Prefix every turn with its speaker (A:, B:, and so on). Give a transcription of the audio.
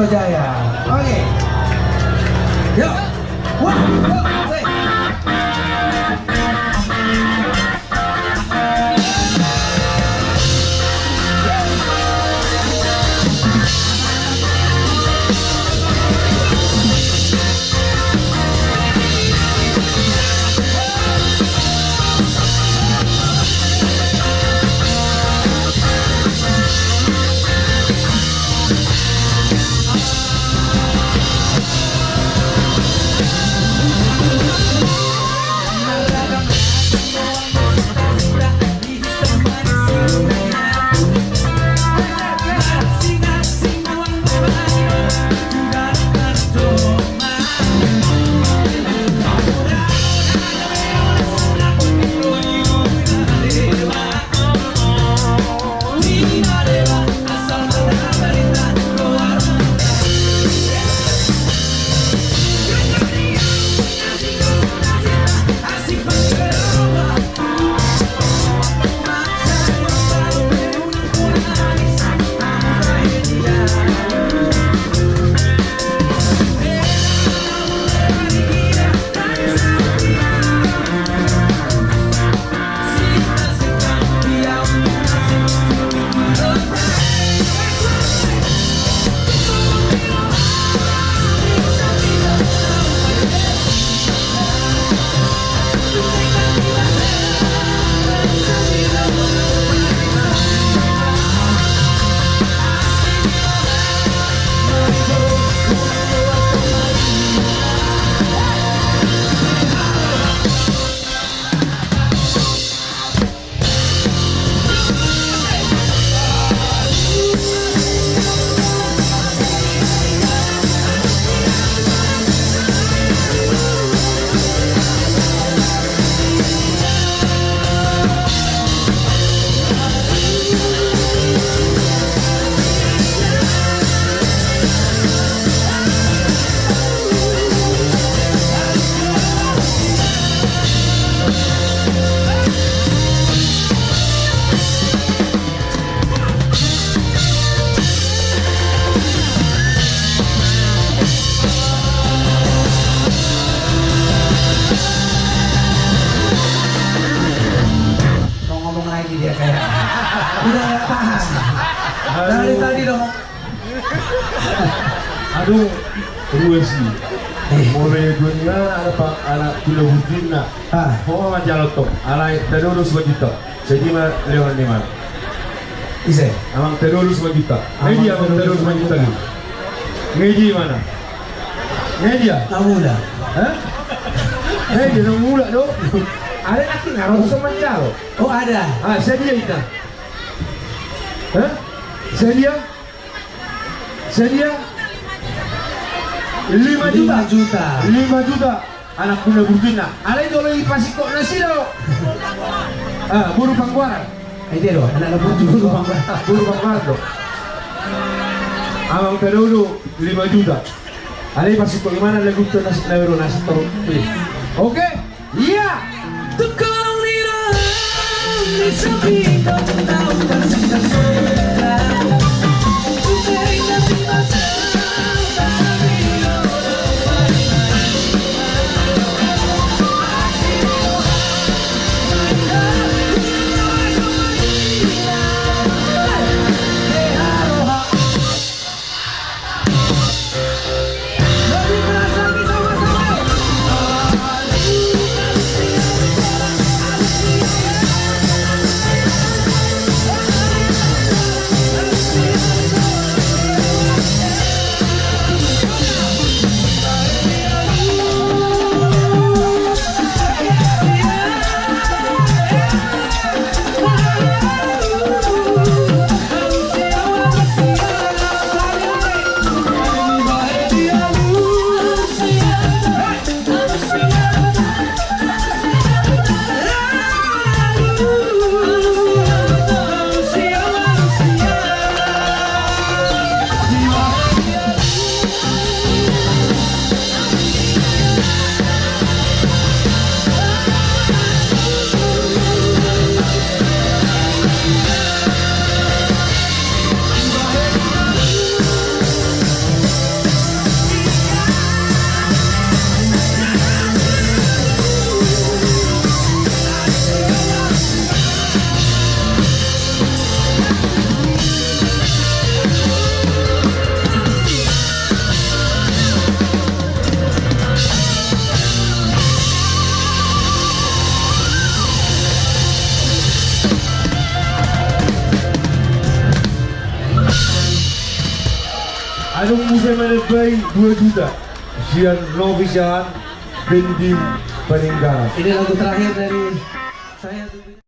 A: Metro Jaya. Oke. Yuk. One, two, three. Dia kayak udah gak tahan dari tadi dong.
B: Aduh, sih. Mulai dunia ada pak anak tulah hujin nak. Kau majalah tu, alai terus begitu. Jadi lewat di mana?
A: Ise,
B: amang terus begitu. Media amang terus begitu ni. Media mana? Media.
A: Namula.
B: Media namula doh. Ada lagi ngaruh semenjak.
A: Oh ada.
B: Sedia itu. Sedia? Sedia? 5 juta. 5 juta. Anak kuda burjuna. Alai dulu ipasik kok nasi do. Buru pangguaran.
A: Itu do. Anak buru pangguaran.
B: Buru pangguaran do. Amang terlalu 5 juta. Alai pasik kok gimana lagu tu nasi euro nasi to. Oke? Iya.
C: Tukang liram di samping kau tahu kasih dan suka. Supaya nanti masa
B: Anong musim manipay 2 juta. Siyan Novisan Bendim Peninggaran.
A: Ini lagu terakhir dari saya.